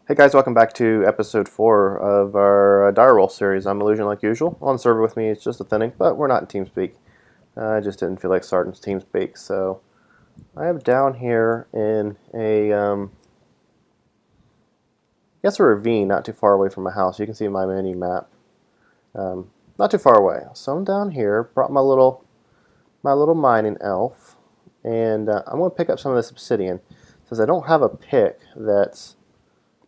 Hey guys, welcome back to episode 4 of our Direwolf series. I'm Illusion like usual. On the server with me is just a thinning, but we're not in TeamSpeak. I just didn't feel like starting TeamSpeak, so I am down here in a, I guess a ravine not too far away from my house. You can see my mini map. Not too far away. So I'm down here, brought my little mining elf, and I'm going to pick up some of this obsidian. Since I don't have a pick that's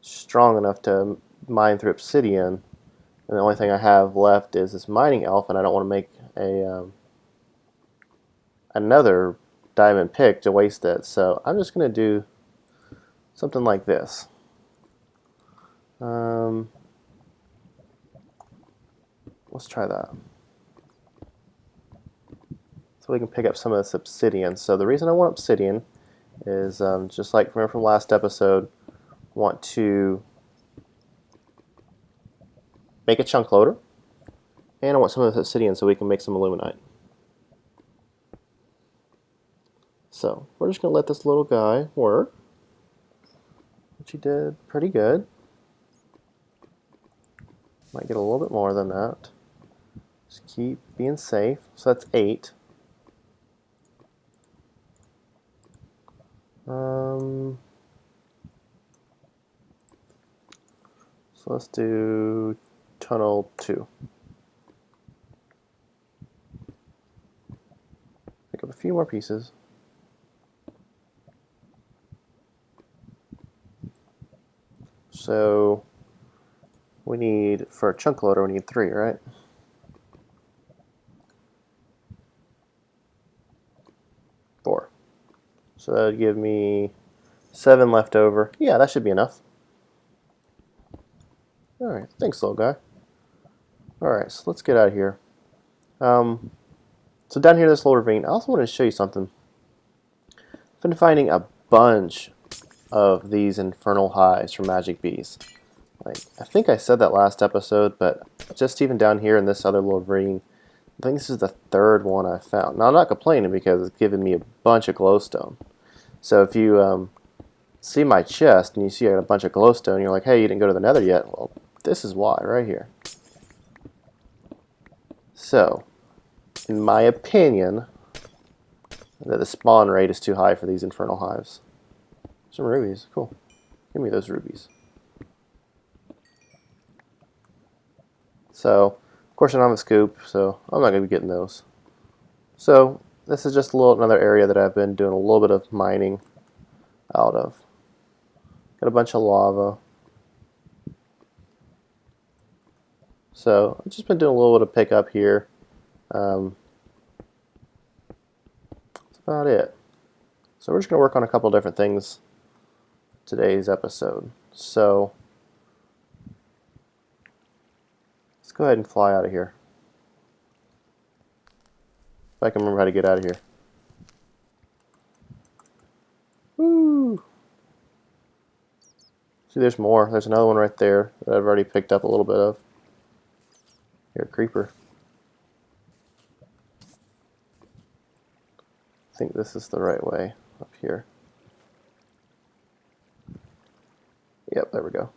strong enough to mine through obsidian, and the only thing I have left is this mining elf, and I don't want to make a another diamond pick to waste it. So I'm just going to do something like this. Let's try that. So we can pick up some of this obsidian. So the reason I want obsidian is just like remember from last episode, want to make a chunk loader, and I want some of this obsidian so we can make some aluminite. So we're just going to let this little guy work, which he did pretty good. Might get a little bit more than that. Just keep being safe. So that's 8. So let's do tunnel 2. Pick up a few more pieces. So we need, for a chunk loader, we need 3, right? Four. So that would give me 7 left over. Yeah, that should be enough. Alright, thanks, little guy. Alright, so let's get out of here. So down here, this little ravine, I also wanted to show you something. I've been finding a bunch of these infernal hives from magic bees. Like, I think I said that last episode, but just even down here in this other little ravine, I think this is the 3rd one I found. Now, I'm not complaining because it's giving me a bunch of glowstone. So if you see my chest and you see I got a bunch of glowstone, you're like, hey, you didn't go to the nether yet. Well, this is why, right here. So, in my opinion, that the spawn rate is too high for these infernal hives. Some rubies, cool. Give me those rubies. So, of course I don't have a scoop, so I'm not going to be getting those. So, this is just another area that I've been doing a little bit of mining out of. Got a bunch of lava. So, I've just been doing a little bit of pickup here. That's about it. So, we're just going to work on a couple different things today's episode. So, let's go ahead and fly out of here. If I can remember how to get out of here. Woo! See, there's more. There's another one right there that I've already picked up a little bit of. Here, creeper. I think this is the right way up here. Yep, there we go.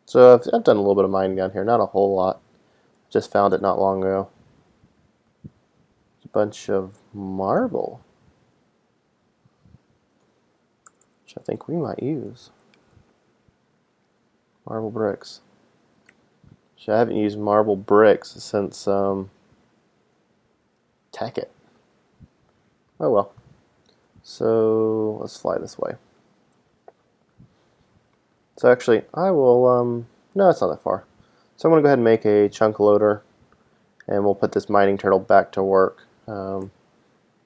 So I've done a little bit of mining down here, not a whole lot. Just found it not long ago. A bunch of marble, which I think we might use. Marble bricks. I haven't used marble bricks since Tacket. Oh well. So let's fly this way. So actually, I will, no, it's not that far. So I'm going to go ahead and make a chunk loader, and we'll put this mining turtle back to work,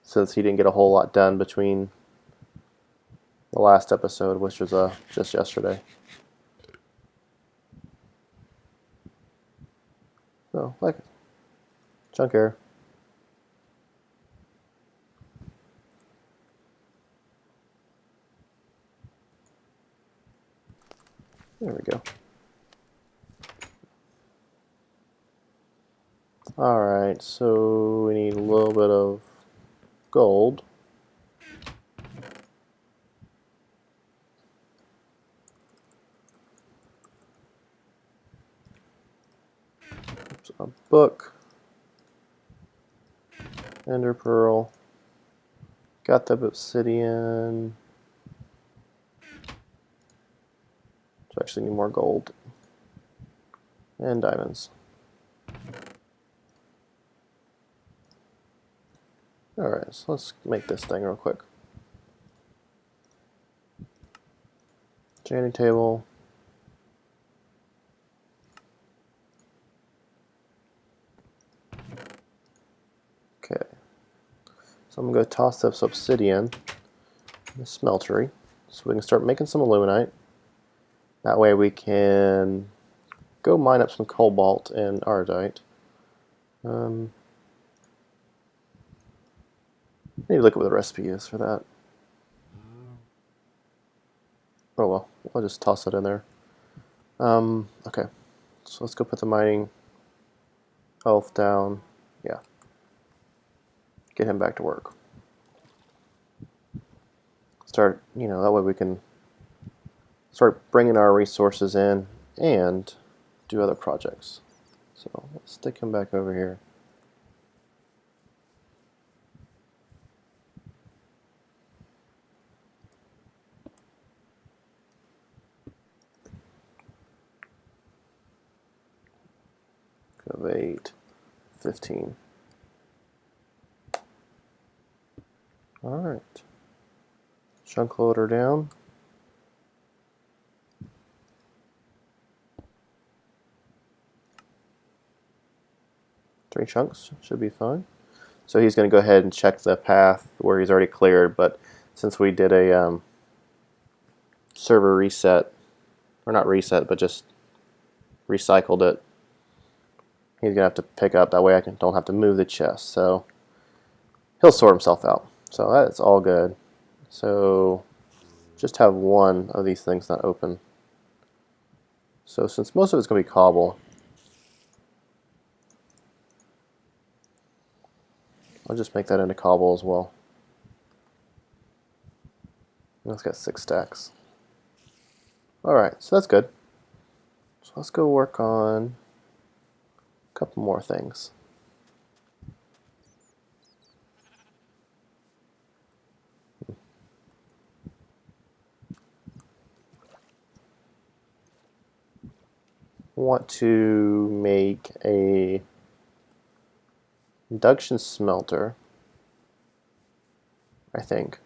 since he didn't get a whole lot done between the last episode, which was just yesterday. So, like, chunk air. There we go. Alright, so we need a little bit of gold. So a book, ender pearl, got the obsidian. So actually need more gold and diamonds. Alright, so let's make this thing real quick. Enchanting table. Okay. So I'm going to toss this obsidian in the smeltery so we can start making some aluminite. That way we can go mine up some cobalt and ardite. I need to look at what the recipe is for that. Oh well, I'll just toss it in there. Okay, so let's go put the mining elf down. Yeah. Get him back to work. Start, that way we can start bringing our resources in and do other projects. So let's stick him back over here. Of 8, 15. Alright. Chunk loader down. Three chunks should be fine. So he's going to go ahead and check the path where he's already cleared, but since we did a server reset, or not reset, but just recycled it, he's going to have to pick up. That way I don't have to move the chest. So he'll sort himself out. So that's all good. So just have one of these things not open. So since most of it's going to be cobble, I'll just make that into cobble as well. That's got 6 stacks. Alright, so that's good. So let's go work on a couple more things. Want to make a induction smelter, I think.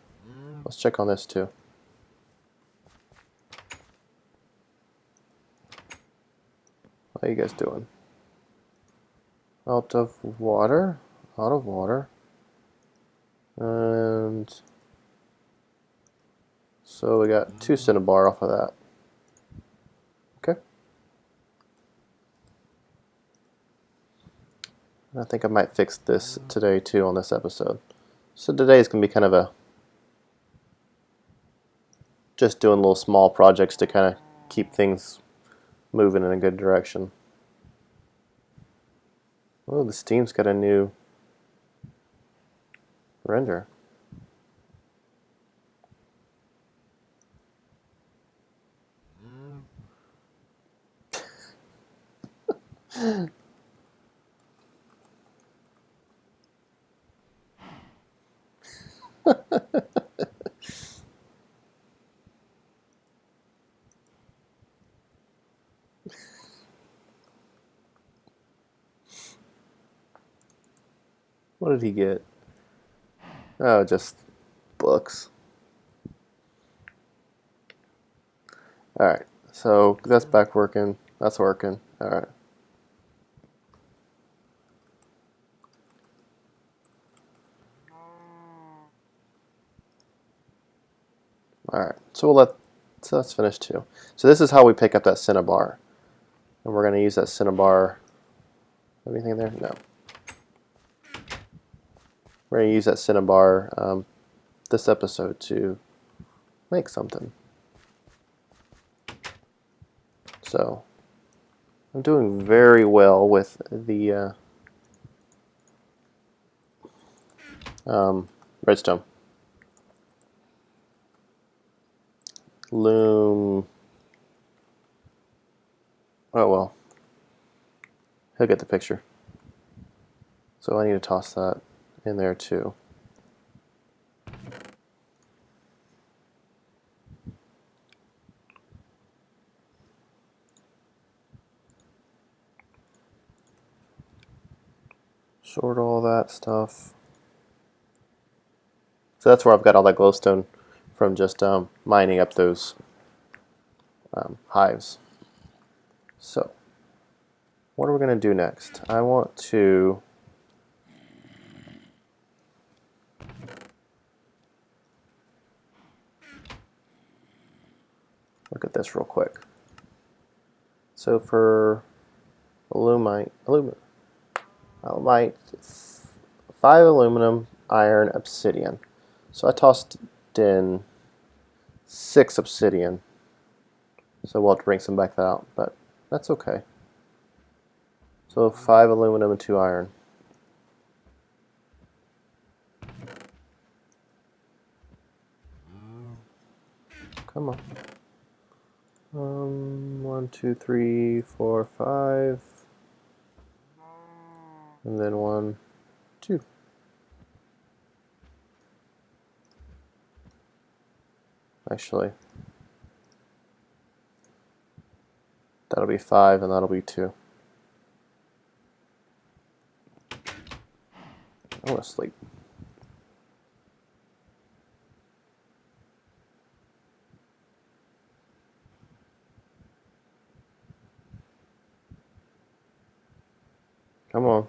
Let's check on this too. How are you guys doing? Out of water, out of water. And so we got 2 cinnabar off of that. Okay. I think I might fix this today too on this episode. So today is going to be kind of a just doing little small projects to kind of keep things moving in a good direction. Oh, the Steam's got a new render. What did he get? Oh, just books. Alright, so that's back working. That's working. Alright. Alright, so that's finished too. So this is how we pick up that cinnabar. And we're going to use that cinnabar. Anything there? No. We're going to use that cinnabar this episode to make something. So I'm doing very well with the redstone. Loom. Oh well. He'll get the picture. So I need to toss that in there too. Sort all that stuff. So that's where I've got all that glowstone from just mining up those hives. So what are we going to do next? I want to look at this real quick. So for alumite, 5 aluminum, iron, obsidian. So I tossed in 6 obsidian. So we'll have to bring some back out, but that's okay. So 5 aluminum and 2 iron. Come on. 1, 2, 3, 4, 5. And then 1, 2. Actually, that'll be 5 and that'll be 2. I want to sleep. Come on.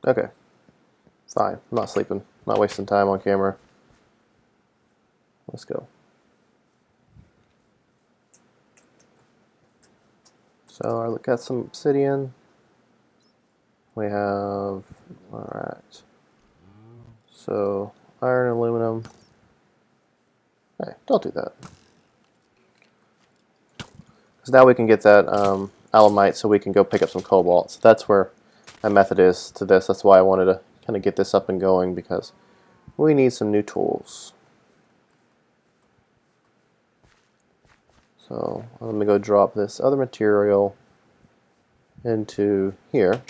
Okay. Fine. I'm not sleeping. I'm not wasting time on camera. Let's go. So I got some obsidian. We have, alright. So iron and aluminum. Hey, don't do that. Because now we can get that alumite so we can go pick up some cobalt. So that's where my method is to this. That's why I wanted to kind of get this up and going, because we need some new tools. So I'm going to go drop this other material into here.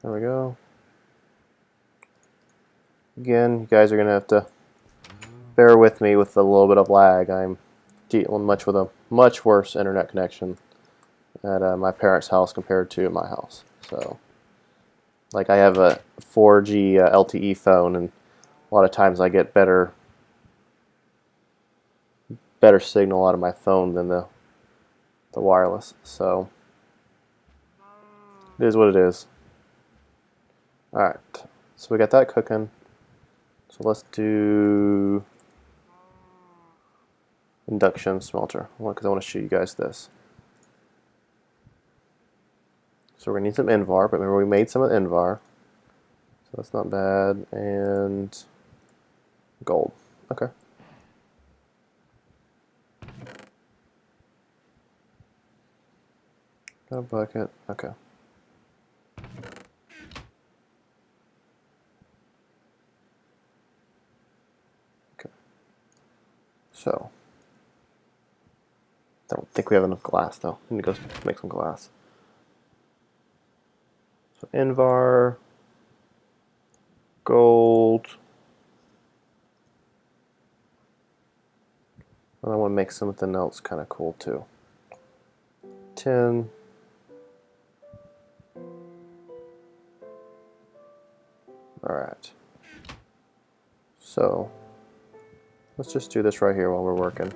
There we go. Again, you guys are going to have to bear with me with a little bit of lag. I'm dealing with a much worse internet connection at my parents' house compared to my house. So, like, I have a 4G LTE phone, and a lot of times I get better signal out of my phone than the wireless. So it is what it is. Alright, so we got that cooking. So let's do induction smelter, because I want to show you guys this. So we're going to need some Invar, but remember we made some of Invar. So that's not bad. And gold. Okay. Got a bucket. Okay. Okay. So, I don't think we have enough glass though. I need to go make some glass. So Invar, gold. And I want to make something else kind of cool too. Tin. Alright. So, let's just do this right here while we're working.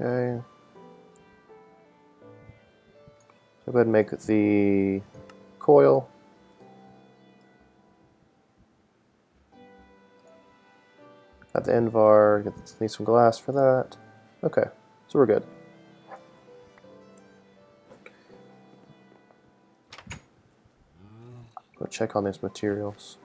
Okay. So go ahead and make the coil. Got the Invar, need some glass for that. Okay, so we're good. Go check on these materials.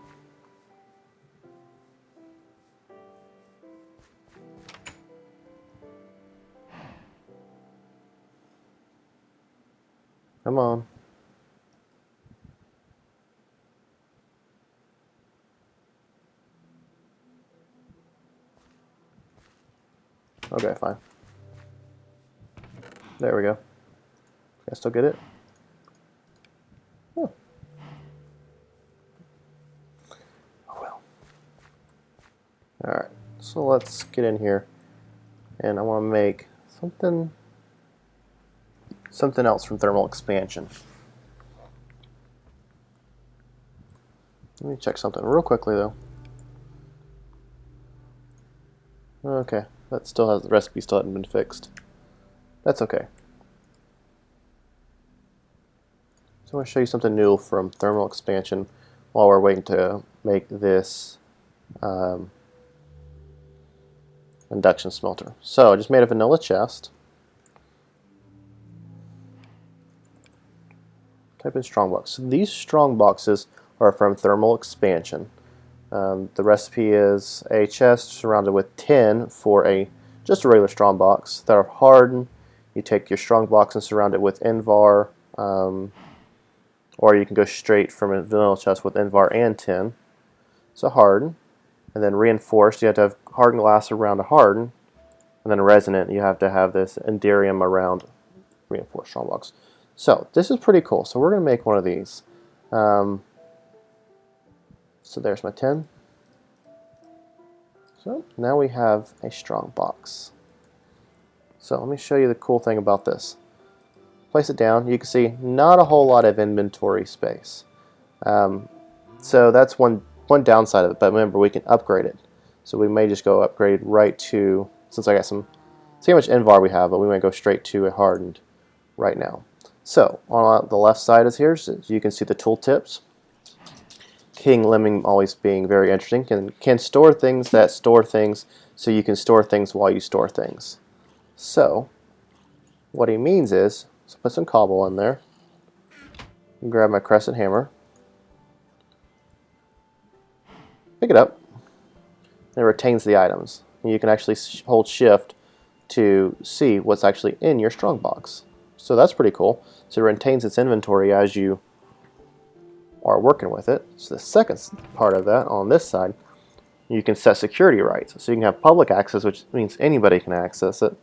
Come on. Okay, fine. There we go. Can I still get it? Oh, oh well. Alright, so let's get in here. And I want to make something else from thermal expansion. Let me check something real quickly though. Okay, that still has the recipe still hasn't been fixed. That's okay. So I want to show you something new from thermal expansion while we're waiting to make this induction smelter. So I just made a vanilla chest. Type in strongbox. So these strong boxes are from thermal expansion. The recipe is a chest surrounded with tin for just a regular strong box that are hardened. You take your strong box and surround it with Invar, or you can go straight from a vanilla chest with Invar and tin. So harden, and then reinforced. You have to have hardened glass around a harden, and then resonant. You have to have this enderium around reinforced strong box. So this is pretty cool. So we're going to make one of these. So there's my tin. So now we have a strong box. So let me show you the cool thing about this. Place it down. You can see not a whole lot of inventory space. So that's one downside of it. But remember, we can upgrade it. So we may just go upgrade right to, since I got see how much Invar we have, but we might go straight to a hardened right now. So on the left side is here, so you can see the tooltips. King Lemming always being very interesting. Can store things that store things, so you can store things while you store things. So what he means is, so put some cobble in there, grab my crescent hammer, pick it up, and it retains the items. And you can actually hold shift to see what's actually in your strongbox. So that's pretty cool. So it retains its inventory as you are working with it. So the second part of that, on this side, you can set security rights. So you can have public access, which means anybody can access it,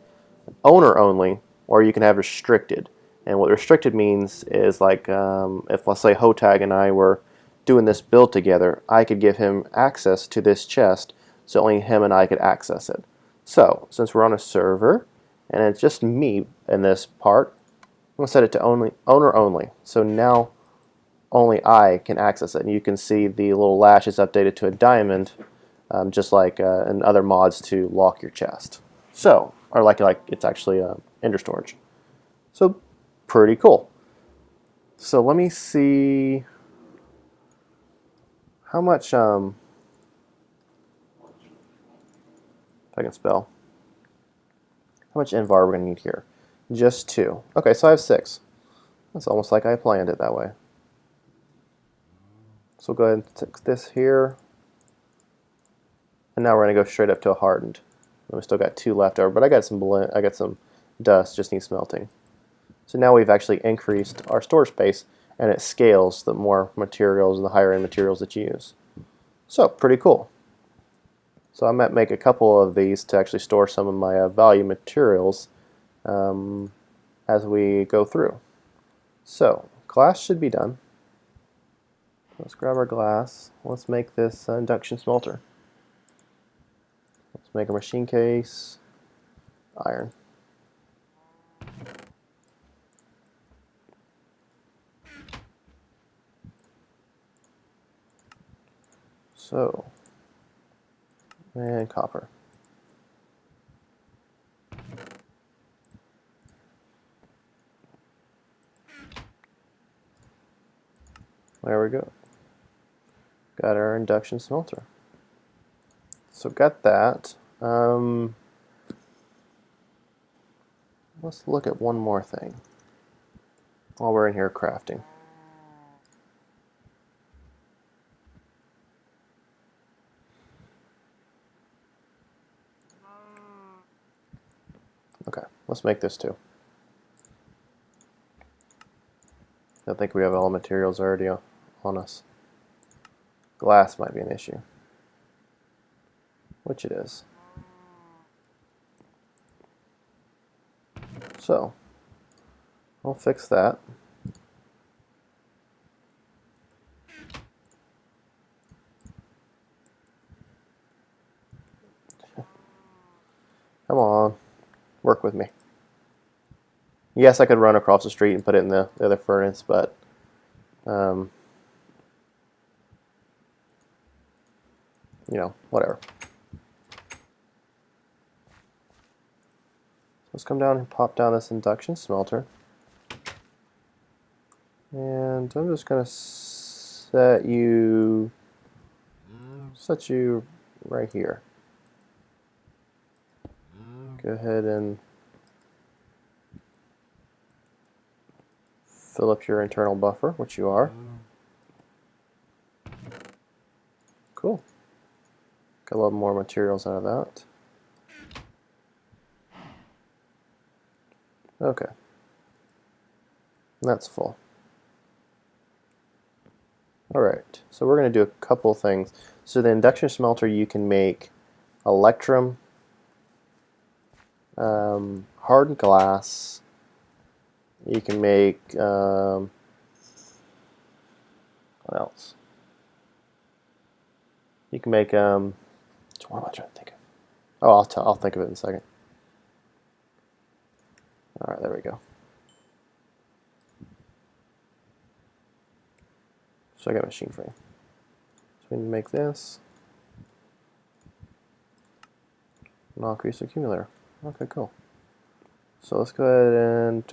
owner only, or you can have restricted. And what restricted means is like if, let's say, Hotag and I were doing this build together, I could give him access to this chest, so only him and I could access it. So since we're on a server and it's just me in this part, I'm going to set it to owner only. So now only I can access it. And you can see the little lash is updated to a diamond, just like in other mods to lock your chest. So, or like it's actually ender storage. So pretty cool. So let me see how much if I can spell. How much Invar we're going to need here? Just 2. Okay, so I have 6. That's almost like I planned it that way. So we'll go ahead and stick this here. And now we're going to go straight up to a hardened. And we still got 2 left over, but I got some dust, just needs smelting. So now we've actually increased our storage space, and it scales the more materials and the higher end materials that you use. So pretty cool. So I might make a couple of these to actually store some of my value materials as we go through. So glass should be done. Let's grab our glass. Let's make this induction smelter. Let's make a machine case, iron. So, and copper. There we go. Got our induction smelter. So got that. Let's look at one more thing while we're in here crafting. Okay, let's make this too. I think we have all materials already on us. Glass might be an issue, which it is. So, I'll fix that. Come on, work with me. Yes, I could run across the street and put it in the other furnace, but you know, whatever. Let's come down and pop down this induction smelter. And I'm just going to set you right here. Go ahead and fill up your internal buffer, which you are. Cool. Got a lot more materials out of that. Okay. That's full. Alright, so we're going to do a couple things. So the induction smelter, you can make electrum, hardened glass, you can make, what else? You can make, what am I trying to think of? Oh, I'll think of it in a second. Alright, there we go. So I got a machine frame. So we need to make this. Knock crease accumulator. Okay, cool. So let's go ahead and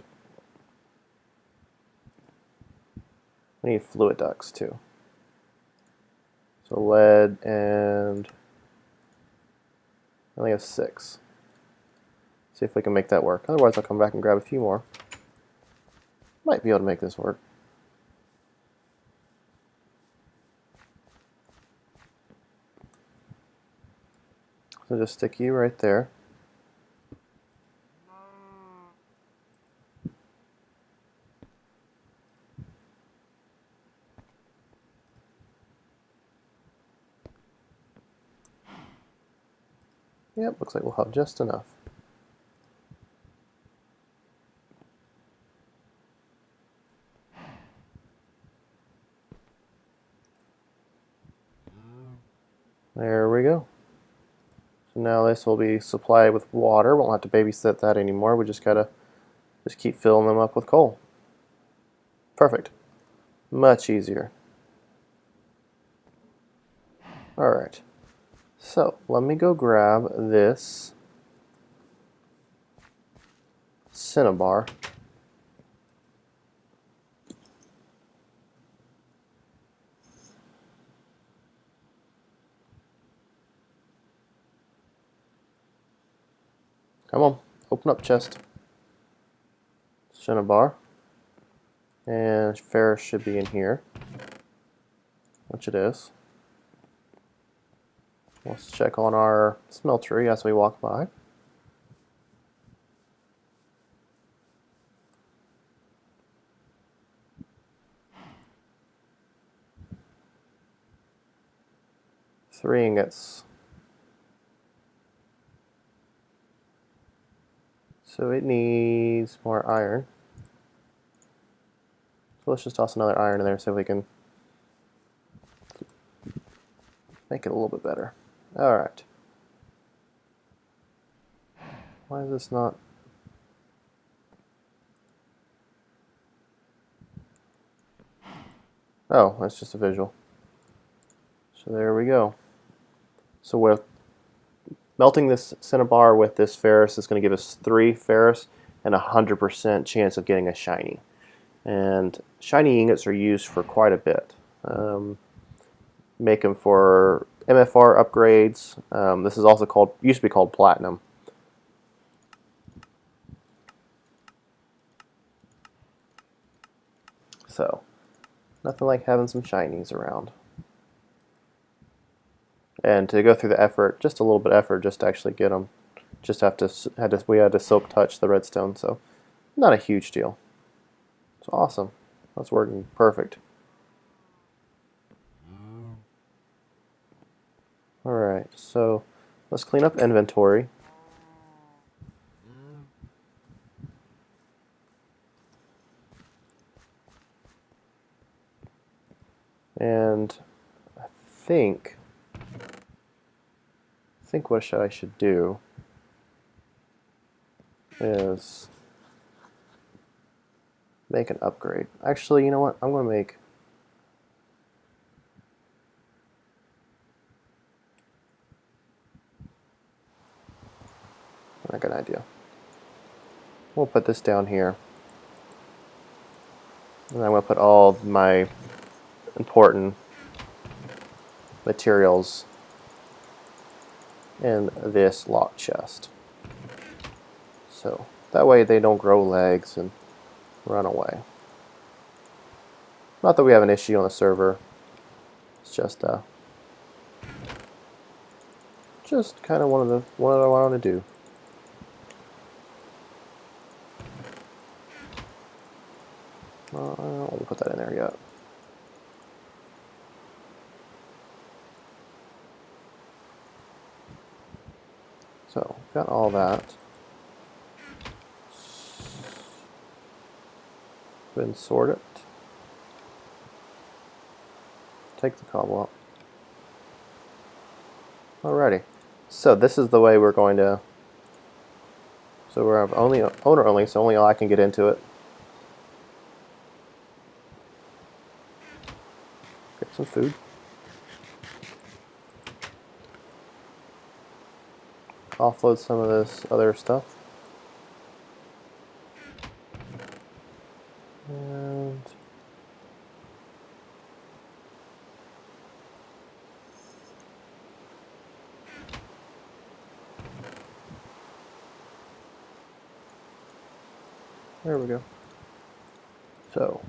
we need fluid ducts too. So lead and I only have 6. See if we can make that work. Otherwise I'll come back and grab a few more. Might be able to make this work. So just stick you right there. Yep, looks like we'll have just enough. There we go. So now this will be supplied with water. Won't have to babysit that anymore. We just gotta keep filling them up with coal. Perfect. Much easier. Alright. So let me go grab this cinnabar. Come on, open up chest. Cinnabar. And ferrous should be in here, which it is. Let's check on our smeltery as we walk by. Three ingots. So it needs more iron. So let's just toss another iron in there so we can make it a little bit better. Alright. Why is this not? Oh, that's just a visual. So there we go. So with melting this cinnabar with this ferrous is going to give us 3 ferrous and 100% chance of getting a shiny. And shiny ingots are used for quite a bit. Make them for MFR upgrades. This is also called, used to be called platinum. So, nothing like having some shinies around. And to go through the effort, just a little bit of effort just to actually get them. Just we had to silk touch the redstone, so not a huge deal. It's awesome. That's working perfect. Alright, so let's clean up inventory. And I think what I should do is make an upgrade. Actually, you know what? I'm going to make a good idea. We'll put this down here. And I'm going to put all of my important materials in this lock chest. So that way they don't grow legs and run away. Not that we have an issue on the server. It's just kind of what I want to do. I don't want to put that in there yet. So, got all that. Then sort it. Take the cobble out. Alrighty. So this is the way we're going to. So we're only owner only, so only I can get into it. Get some food. Offload some of this other stuff. And there we go. So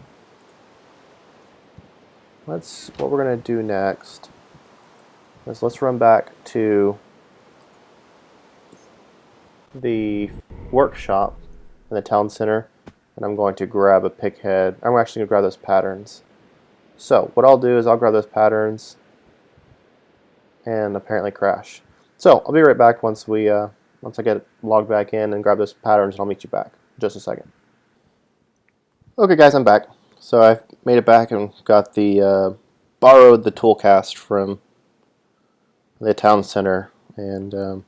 what we're going to do next is let's run back to the workshop in the town center, and I'm going to grab a pick head. I'm actually going to grab those patterns. So what I'll do is I'll grab those patterns and apparently crash. So I'll be right back once I get logged back in and grab those patterns, and I'll meet you back in just a second. Okay guys, I'm back. So I've made it back and got borrowed the toolcast from the town center, and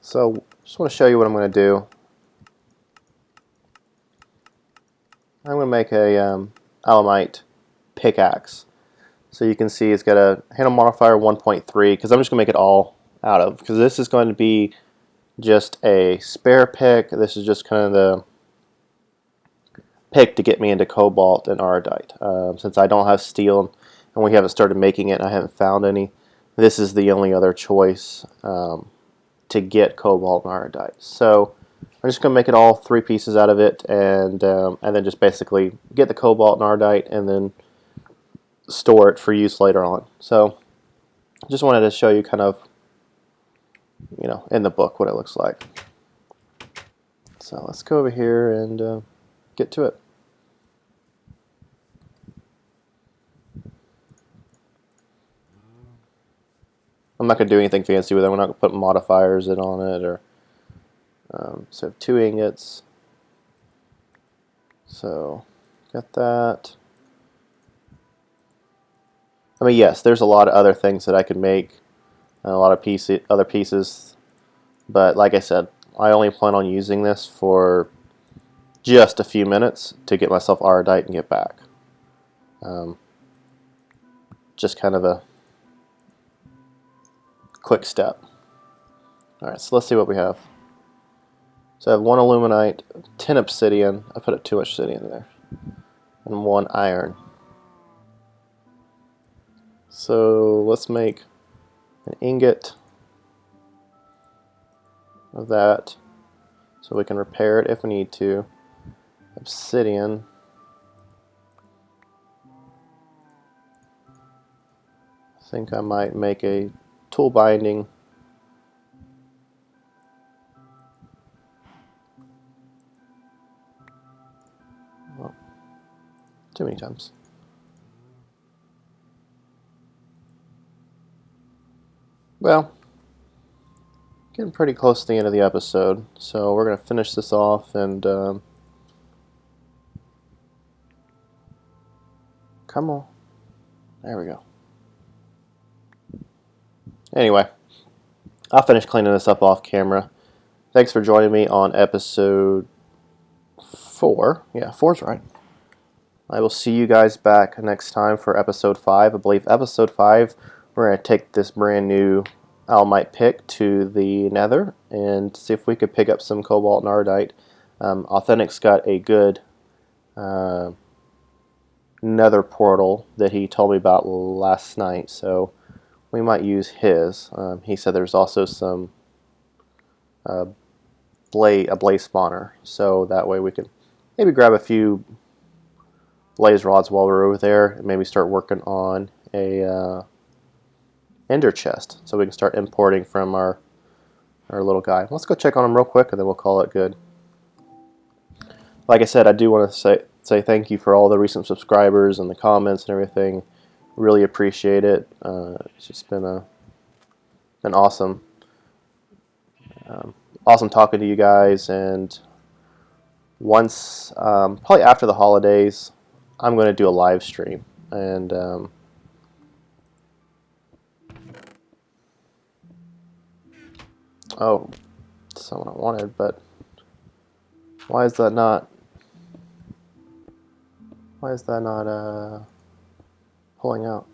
so just want to show you what I'm going to do. I'm going to make a Alamite pickaxe. So you can see it's got a handle modifier 1.3, because I'm just going to make it all out of, because this is going to be just a spare pick. This is just kind of the pick to get me into cobalt and irodite. Since I don't have steel and we haven't started making it and I haven't found any, this is the only other choice to get cobalt and irodite. So I'm just going to make it all 3 pieces out of it, and then just basically get the cobalt and irodite and then store it for use later on. So just wanted to show you kind of, in the book what it looks like. So let's go over here and get to it. I'm not going to do anything fancy with it. We're not going to put modifiers on it, or so 2 ingots. So got that. I mean, yes, there's a lot of other things that I could make, and a lot of other pieces, but like I said, I only plan on using this for just a few minutes to get myself irodite and get back. Just kind of a quick step. Alright, so let's see what we have. So I have 1 aluminite, 10 obsidian, I put too much obsidian there, and 1 iron. So let's make an ingot of that so we can repair it if we need to. Obsidian. I think I might make a tool binding. Too many times. Well, getting pretty close to the end of the episode, so we're going to finish this off and come on. There we go. Anyway, I'll finish cleaning this up off camera. Thanks for joining me on episode 4. Yeah, 4's right. I will see you guys back next time for episode 5. I believe episode 5, we're going to take this brand new Almite pick to the Nether and see if we could pick up some Cobalt and Ardite. Authentic's got a good Nether portal that he told me about last night, so we might use his. He said there's also some a blaze spawner, so that way we can maybe grab a few blaze rods while we're over there and maybe start working on a ender chest so we can start importing from our little guy. Let's go check on him real quick and then we'll call it good. Like I said, I do want to say thank you for all the recent subscribers and the comments and everything. Really appreciate it. It's just been awesome. Awesome talking to you guys, and once probably after the holidays I'm going to do a live stream, and oh, that's not what I wanted, but why is that not pulling out?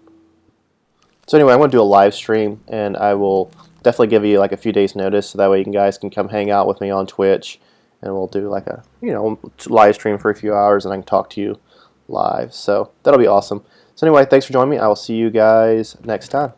So anyway, I'm going to do a live stream, and I will definitely give you like a few days notice, so that way you guys can come hang out with me on Twitch, and we'll do like a live stream for a few hours, and I can talk to you live. So that'll be awesome. So anyway, thanks for joining me. I will see you guys next time.